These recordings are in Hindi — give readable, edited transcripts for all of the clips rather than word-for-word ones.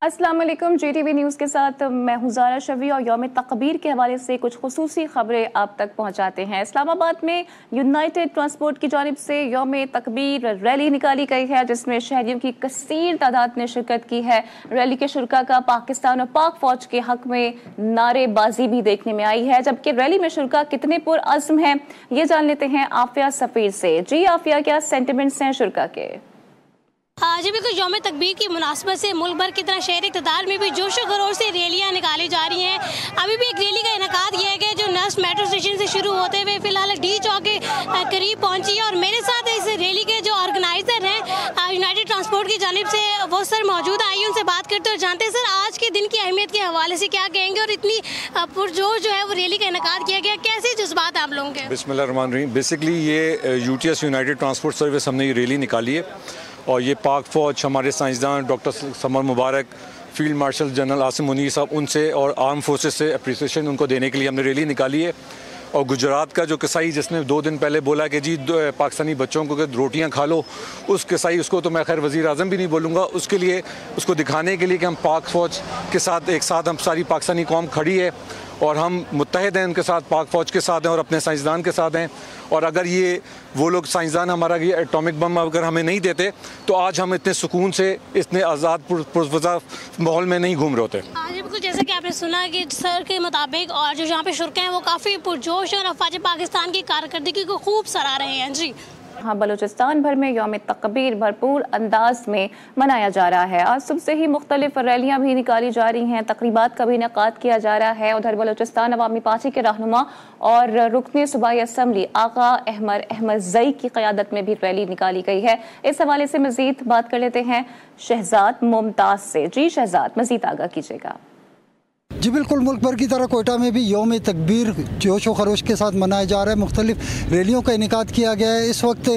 अस्सलाम वालेकुम। जीटीवी न्यूज़ के साथ मैं हूं ज़ारा शफी और यौम तकबीर के हवाले से कुछ खुसूसी खबरें आप तक पहुंचाते हैं। इस्लामाबाद में यूनाइटेड ट्रांसपोर्ट की जानिब से यौम तकबीर रैली निकाली गई है जिसमें शहरियों की कसीर तादाद ने शिरकत की है। रैली के शुरका का पाकिस्तान और पाक फौज के हक में नारेबाजी भी देखने में आई है, जबकि रैली में शुरका कितने पुरअज़्म हैं ये जान लेते हैं आफिया सफीर से। जी आफिया, क्या सेंटिमेंट्स हैं शुरका के? जी बिल्कुल, यौम तकबीर की मुनासबत से मुल्क भर की तरह शहर इक़्तिदार में भी जोशो खरोश से रैलियाँ निकाली जा रही हैं। अभी भी एक रैली का इनेकाद किया गया जो नस्ट मेट्रो स्टेशन से शुरू होते हुए फिलहाल डी चौक के करीब पहुंची है और मेरे साथ इस रैली के जो ऑर्गेनाइजर हैं यूनाइटेड ट्रांसपोर्ट की जानिब से वो सर मौजूद हैं। आइए उनसे बात करते और जानते हैं सर आज के दिन की अहमियत के हवाले से क्या कहेंगे और इतनी पुरजोर जो है वो रैली का इनेकाद किया गया, कैसे जज्बात आप लोगों के? बिस्मिल्लाहिर्रहमानिर्रहीम। बेसिकली ये यूटीएस यूनाइटेड ट्रांसपोर्ट सर्विस हमने ये रैली निकाली है और ये पाक फ़ौज, हमारे साइंसदान doctor Samar Mubarak, field marshal general Asim Munir साहब, उनसे और आर्म फोर्सेस से अप्रिसिएशन उनको देने के लिए हमने रैली निकाली है। और गुजरात का जो कसाई जिसने 2 दिन पहले बोला कि जी पाकिस्तानी बच्चों को रोटियां खा लो, उस कसाई, उसको तो मैं खैर वज़ीर आज़म भी नहीं बोलूँगा, उसके लिए, उसको दिखाने के लिए कि हम पाक फ़ौज के साथ एक साथ हम सारी पाकिस्तानी कौम खड़ी है और हम मुत्तहिद हैं उनके साथ, पाक फ़ौज के साथ हैं और अपने साइंसदान के साथ हैं। और अगर ये वो लोग साइंसदान हमारा ये एटॉमिक बम अगर हमें नहीं देते तो आज हम इतने सुकून से, इतने आज़ाद पुरफ़ज़ा माहौल में नहीं घूम रहे होते। बिल्कुल, जैसे कि आपने सुना कि सर के मुताबिक और जो यहाँ पे शुरका हैं वो काफ़ी पुरजोश और अफवाज पाकिस्तान की कारकर्दगी को खूब सराह रहे हैं। जी हाँ, बलूचिस्तान भर में यौम तकबीर भरपूर अंदाज में मनाया जा रहा है। आज सुबह से ही मुख्तलिफ रैलियाँ भी निकाली जा रही हैं, तकरीबात का भी इनेकाद किया जा रहा है। उधर बलूचिस्तान अवामी पार्टी के रहनुमा और रुकने सूबाई असम्बली आगा अहमद ज़ई की क़यादत में भी रैली निकाली गई है। इस हवाले से मज़ीद बात कर लेते हैं शहजाद मुमताज़ से। जी शहजाद, मज़ीद आगाह कीजिएगा। जी बिल्कुल, मुल्क भर की तरह कोयटा में भी यौम तकबीर जोश व खरोश के साथ मनाया जा रहा है। मुख्तलिफ रैलियों का इनेकाद किया गया है। इस वक्त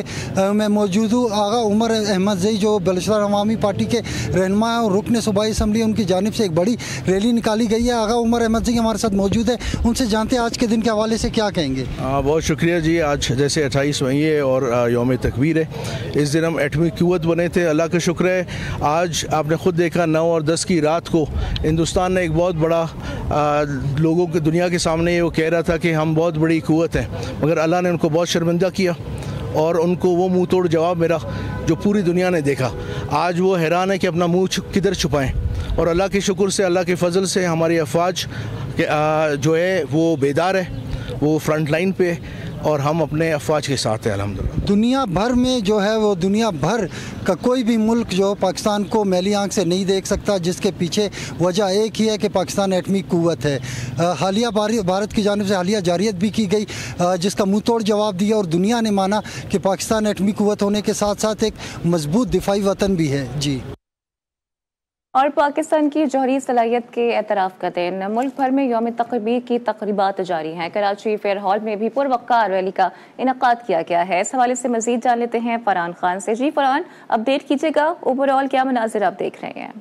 मैं मौजूद हूँ आगा उमर अहमद ज़ई जो बलूचिस्तान अवामी पार्टी के रहनुमा और रुकन सूबाई असम्बली, उनकी जानिब से एक बड़ी रैली निकाली गई है। आगा उमर अहमद ज़ई हमारे साथ मौजूद है, उनसे जानते हैं आज के दिन के हवाले से क्या कहेंगे। बहुत शुक्रिया जी। आज जैसे 28 मई है और यौम तकबीर है, इस दिन हम एटमी क़ुव्वत बने थे, अल्लाह का शुक्र है। आज आपने ख़ुद देखा 9 और 10 की रात को हिंदुस्तान ने एक बहुत बड़ा लोगों के दुनिया के सामने ये वो कह रहा था कि हम बहुत बड़ी क़ुव्वत हैं, मगर अल्लाह ने उनको बहुत शर्मिंदा किया और उनको वो मुंह तोड़ जवाब मेरा जो पूरी दुनिया ने देखा। आज वो हैरान है कि अपना मुंह किधर छुपाएं और अल्लाह के शुक्र से, अल्लाह के फजल से हमारी अफवाज जो है वो बेदार है, वो फ्रंट लाइन पे और हम अपने अफवाज के साथ हैं अल्हम्दुलिल्लाह। दुनिया भर में जो है वो दुनिया भर का कोई भी मुल्क जो पाकिस्तान को मैली आंख से नहीं देख सकता, जिसके पीछे वजह एक ही है कि पाकिस्तान एटमी क़ुव्वत है। हालिया भारत की जानिब से हालिया जारियत भी की गई जिसका मुँह तोड़ जवाब दिया और दुनिया ने माना कि पाकिस्तान एटमी क़ुव्वत होने के साथ साथ एक मजबूत दिफाई वतन भी है। जी, और पाकिस्तान की जौहरी सलाहियत के एतराफ़ का दिन, मुल्क भर में यौम तकबीर की तकरीबात जारी हैं। कराची फेयर हॉल में भी पुरवक्कार रैली का इनेकाद किया गया है। इस हवाले से मज़ीद जान लेते हैं फ़रहान खान से। जी फ़रहान, अपडेट कीजिएगा, ओवरऑल क्या मनाजिर आप देख रहे हैं?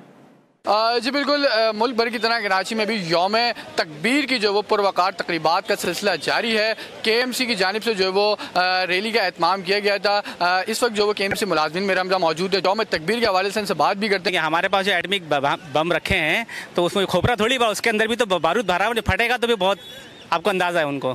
जी बिल्कुल, मुल्क भर की तरह कराची में भी यौम तकबीर की जो वो पुरवकार तकरीबात का सिलसिला जारी है। KMC की जानिब से जो वो रैली का एहतमाम किया गया था। इस वक्त जो वो KMC मुलाजमिन मेरा हमजा मौजूद है। यौम तकबीर के हवाले से इनसे बात भी करते हैं। हमारे पास जो एटमिक बम रखे हैं तो उसमें खोपरा थोड़ी बा, उसके अंदर भी तो बारूद भरा हुआ, फटेगा तो भी बहुत आपको अंदाज़ा है उनको।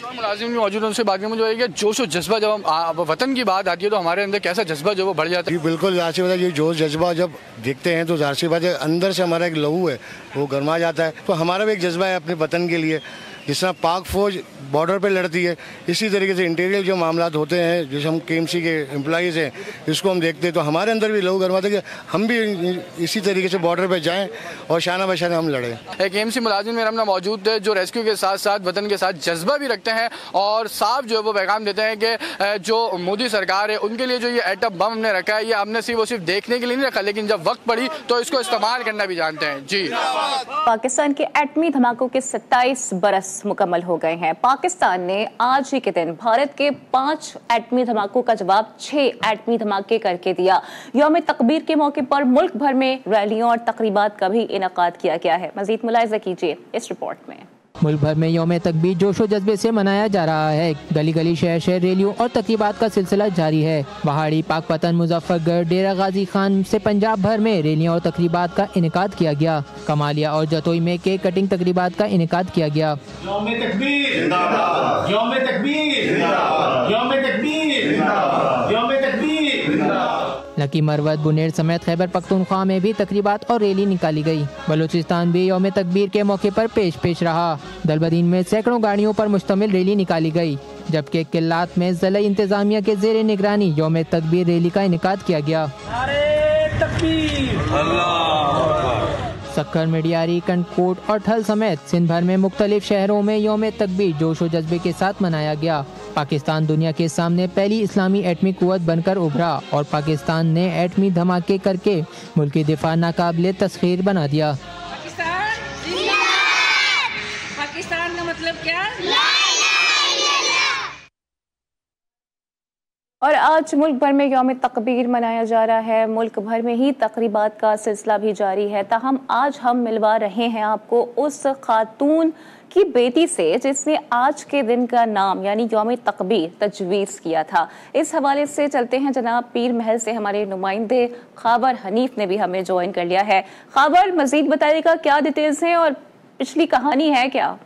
मुलाजिम भी मौजूद है, उनसे बात मुझे है जोश और जज्बा, जब हम वतन की बात आती है तो हमारे अंदर कैसा जज्बा जो वो बढ़ जाता है। जी बिल्कुल, ज़ाहिर सी बात है, ये जोश जज्बा जब देखते हैं तो ज़ाहिर सी बात है अंदर से हमारा एक लहू है वो गर्मा जाता है। तो हमारा भी एक जज्बा है अपने वतन के लिए। जिस तरह पाक फ़ौज बॉर्डर पे लड़ती है, इसी तरीके से इंटीरियर जो मामलात होते हैं, जैसे हम KMC के एम्प्लॉइज़ हैं, इसको हम देखते हैं तो हमारे अंदर भी लहू गर्माता है कि हम भी इसी तरीके से बॉर्डर पे जाएं और शाना बशाना हम लड़ें। KMC मुलाजिम मेरा हमने मौजूद है जो रेस्क्यू के साथ साथ वतन के साथ जज्बा भी रखते हैं और साफ जो है वो पैगाम देते हैं कि जो मोदी सरकार है उनके लिए जो ये एटम बम हमने रखा है, ये हमने सिर्फ देखने के लिए नहीं रखा, लेकिन जब वक्त पड़ी तो इसको इस्तेमाल करना भी जानते हैं। जी, पाकिस्तान के एटमी धमाकों के 27 बरस मुकम्मल हो गए हैं। पाकिस्तान ने आज ही के दिन भारत के 5 एटमी धमाकों का जवाब 6 एटमी धमाके करके दिया। यौम तकबीर के मौके पर मुल्क भर में रैलियों और तकरीबात का भी इनेकाद किया गया है। मजीद मुलाहिजा कीजिए इस रिपोर्ट में। मुल्क भर में यौम तकबीर जोशो जज्बे से मनाया जा रहा है। गली गली शहर शहर रैलियों और तकरीबात का सिलसिला जारी है। पहाड़ी, पाकपतन, मुजफ्फरगढ़, डेरा गाजी खान से पंजाब भर में रैलियों और तकरीबात का इनेकाद किया गया। कमालिया और जतोई में केक कटिंग तकरीबात का इनेकाद किया गया। यौम तकबीर जिंदाबाद, यौम तकबीर जिंदाबाद, यौम तकबीर जिंदाबाद, यौम तकबीर जिंदाबाद। लकी मरवत, बुनेर समेत खैबर पख्तूनख्वा में भी तकरीबात और रैली निकाली गई। बलूचिस्तान भी यौम तकबीर के मौके पर पेश रहा। दलबदीन में सैकड़ों गाड़ियों पर मुश्तमिल रैली निकाली गई, जबकि किल्लात में ज़िला इंतजामिया के ज़ेर निगरानी यौम तकबीर रैली का इनेकाद किया गया। सक्कर, मिडियारी, कंडकोट और ठल समेत सिंध भर में मुख्तलिफ शहरों में यौम तकबीर जोश व जज्बे के साथ मनाया गया। पाकिस्तान दुनिया के सामने पहली इस्लामी एटमी कुव्वत बनकर उभरा और पाकिस्तान ने एटमी धमाके करके मुल्की दिफा नाकाबिले तस्खीर बना दिया। पाकिस्तान का मतलब क्या? और आज मुल्क भर में यौम तकबीर मनाया जा रहा है। मुल्क भर में ही तकरीबात का सिलसिला भी जारी है। ताहम आज हम मिलवा रहे हैं आपको उस खातून की बेटी से जिसने आज के दिन का नाम यानी यौम तकबीर तजवीज़ किया था। इस हवाले से चलते हैं जनाब पीर महल से। हमारे नुमाइंदे खाबर हनीफ ने भी हमें ज्वाइन कर लिया है। खाबर, मजीद बताइएगा क्या डिटेल्स हैं और पिछली कहानी है क्या?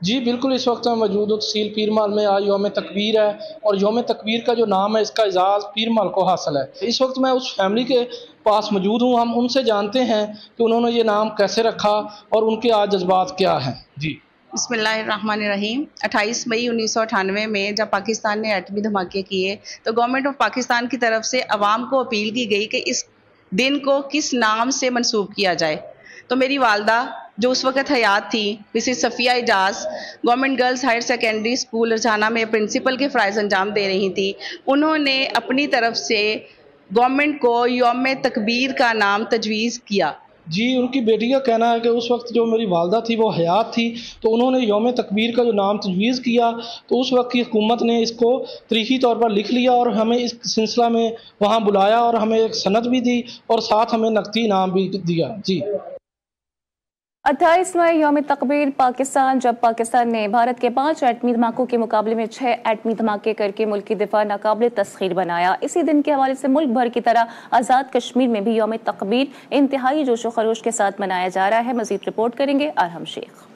जी बिल्कुल, इस वक्त मैं मौजूद हूँ तहसील पीरमाल में। आज यौम तकबीर है और यौम तकबीर का जो नाम है इसका एजाज़ पीरमाल को हासिल है। इस वक्त मैं उस फैमिली के पास मौजूद हूँ। हम उनसे जानते हैं कि उन्होंने ये नाम कैसे रखा और उनके आज जज्बात क्या हैं। जी बिस्मिल्लाहिर्रहमानिर्रहीम। 28 मई 1998 में जब पाकिस्तान ने एटमी धमाके किए तो गवर्नमेंट ऑफ पाकिस्तान की तरफ से अवाम को अपील की गई कि इस दिन को किस नाम से मंसूब किया जाए। तो मेरी वालदा जो उस वक़्त हयात थी, Mrs Safia Ijaz, government girls higher secondary school Rajana में प्रिंसिपल के फ़राइज़ अंजाम दे रही थी। उन्होंने अपनी तरफ से गवर्नमेंट को यौम तकबीर का नाम तजवीज़ किया। जी, उनकी बेटी का कहना है कि उस वक्त जो मेरी वालदा थी वो हयात थी, तो उन्होंने यौम तकबीर का जो नाम तजवीज़ किया तो उस वक्त की हुकूमत ने इसको तरीखी तौर पर लिख लिया और हमें इस सिलसिला में वहाँ बुलाया और हमें एक सनद भी दी और साथ हमें नकदी इनाम भी दिया। जी 28 मई यौम तकबीर जब पाकिस्तान ने भारत के 5 एटमी धमाकों के मुकाबले में 6 एटमी धमाके करके मुल्क की दिफा नाकाबिले तस्खीर बनाया। इसी दिन के हवाले से मुल्क भर की तरह आज़ाद कश्मीर में भी यौम तकबीर इंतहाई जोशो खरोश के साथ मनाया जा रहा है। मजीद रिपोर्ट करेंगे अरहम शेख।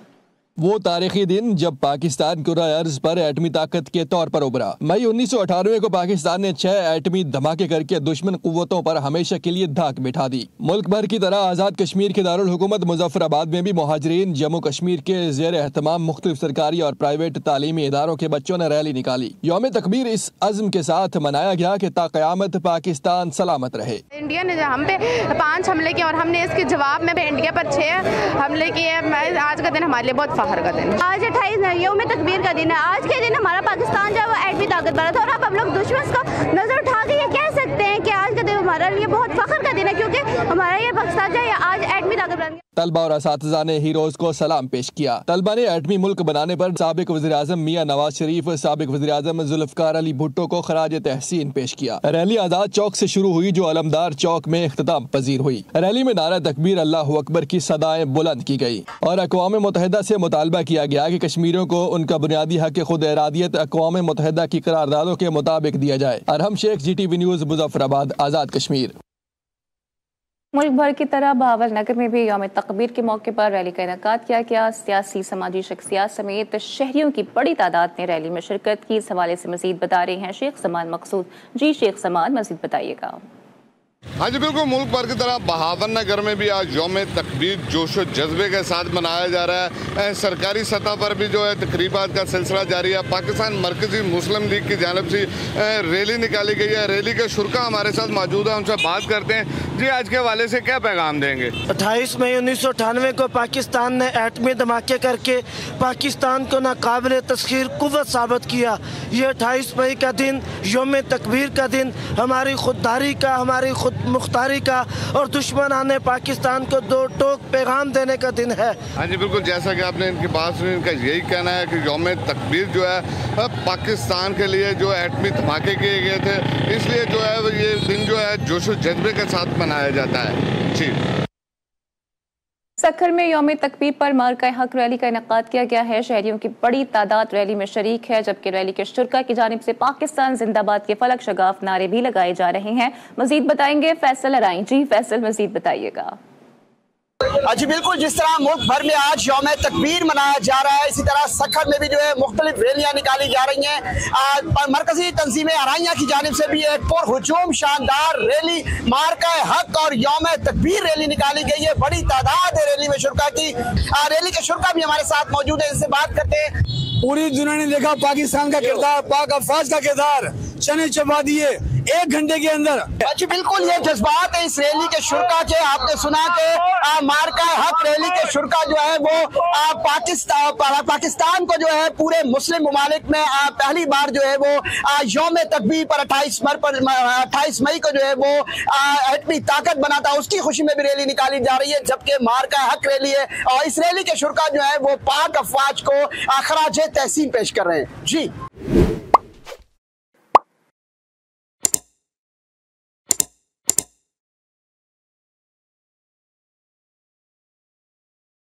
वो तारीखी दिन जब पाकिस्तान कुराए अर्ज पर एटमी ताकत के तौर पर उभरा। मई 1998 को पाकिस्तान ने 6 एटमी धमाके करके दुश्मन कुव्वतों पर हमेशा के लिए धाक बिठा दी। मुल्क भर की तरह आज़ाद कश्मीर के दारुल हुकूमत मुजफ्फराबाद में भी मुहाजिरीन जम्मू कश्मीर के ज़ेर एहतमाम मुख्तलिफ सरकारी और प्राइवेट तालीमी इदारों के बच्चों ने रैली निकाली। यौम तकबीर इस अज़्म के साथ मनाया गया कि ता क़यामत पाकिस्तान सलामत रहे। इंडिया ने हम पे 5 हमले किए और हमने इसके जवाब में इंडिया पर 6 हमले किए। आज का दिन हमारे लिए बहुत फख्र का दिन। आज 28 यौम तकबीर का दिन है। आज के दिन हमारा पाकिस्तान जो है एटमी ताकत बना था और अब हम लोग दुश्मन को नजर उठा के ये कह सकते हैं कि आज का दिन हमारे लिए बहुत फख्र का दिन है क्योंकि हमारा ये पाकिस्तान जो है आज एटमी ताकत बन गया। तलबा और असातिज़ा ने हीरोज को सलाम पेश किया। तलबा ने एटमी मुल्क बनाने पर साबिक वज़ीर आज़म मियां नवाज शरीफ, साबिक वज़ीर आज़म जुल्फ़िकार अली भुट्टो को खराज तहसीन पेश किया। रैली आज़ाद चौक से शुरू हुई जो अलमदार चौक में इख्तिताम पजीर हुई। रैली में नारा तकबीर अल्लाहु अकबर की सदाएं बुलंद की गई और अक़वाम मुत्तहिदा से मुतालबा किया गया कि कश्मीरियों को उनका बुनियादी हक खुद इरादियत अक़वाम मुत्तहिदा की करारदादों के मुताबिक दिया जाए। Arham Sheikh, GTV news, Muzaffarabad, Azad Kashmir. मुल्क भर की तरह बहावलनगर में भी यौम तकबीर के मौके पर रैली का इनेकाद किया गया। सियासी समाजी शख्सियात समेत शहरियों की बड़ी तादाद ने रैली में शिरकत की। इस हवाले से मजीद बता रहे हैं शेख समान मकसूद। जी शेख समान, मजीद बताइएगा। हाँ जी बिल्कुल, मुल्क भर की तरह बहावलनगर में भी आज यौम तकबीर जोशो जज्बे के साथ मनाया जा रहा है। सरकारी सतह पर भी जो है तकरीबात का सिलसिला जारी है। पाकिस्तान मरकजी मुस्लिम लीग की जानिब से रैली निकाली गई है। रैली के शुरा हमारे साथ मौजूद है, उनसे बात करते हैं। जी, आज के हवाले से क्या पैगाम देंगे? 28 मई 1998 को पाकिस्तान ने एटमी धमाके करके पाकिस्तान को नाकाबिले तस्खीर कुव्वत साबित किया। ये 28 मई का दिन यौम तकबीर का दिन हमारी खुददारी का, हमारी खुद मुख्तारी का और दुश्मनाने पाकिस्तान को दो टोक पैगाम देने का दिन है। हाँ जी बिल्कुल, जैसा कि आपने इनकी बात सुनी, इनका यही कहना है कि यौम तकबीर जो है पाकिस्तान के लिए जो एटमी धमाके किए गए थे, इसलिए जो है ये दिन जो है जोशो जज्बे के साथ मनाया जाता है। जी सक्खर में यौम तकबीर पर मार्का हक रैली का इनेकाद किया गया है। शहरियों की बड़ी तादाद रैली में शरीक है, जबकि रैली के शुरा की जानिब से पाकिस्तान जिंदाबाद के फलक शगाफ नारे भी लगाए जा रहे हैं। मजीद बताएंगे फैसल अराई। जी फैसल, मजीद बताइएगा। जी बिल्कुल, जिस तरह मुल्क भर में आज यौम तकबीर मनाया जा रहा है, इसी तरह सक्खर में भी जो है मुख्तलिफ रैलियां निकाली जा रही हैं। मरकजी तंजीमें अराइया की जानिब से भी एक पुरहुजूम शानदार रैली मार्का हक और यौम तकबीर रैली निकाली गई है। बड़ी तादाद है रैली में शुरा की। रैली के शुरा भी हमारे साथ मौजूद है, इनसे बात करते हैं। पूरी दुनिया ने देखा पाकिस्तान का किरदार, पाक अफवाज का किरदार चने चबा दिए 1 घंटे के अंदर। अच्छा बिल्कुल, ये जज्बात है इस रैली के शुरा के। आपने सुना कि मार्का हक रैली के शुरा जो है वो पाकिस्तान को जो है पूरे मुस्लिम ममालिक में पहली बार जो है वो यौम तकबीर पर 28 मई को जो है वो एटमी ताकत बनाता, उसकी खुशी में भी रैली निकाली जा रही है। जबकि मार्का हक रैली है और इस रैली के शुरा जो है वो पाक अफवाज को खराज तहसीन पेश कर रहे हैं। जी।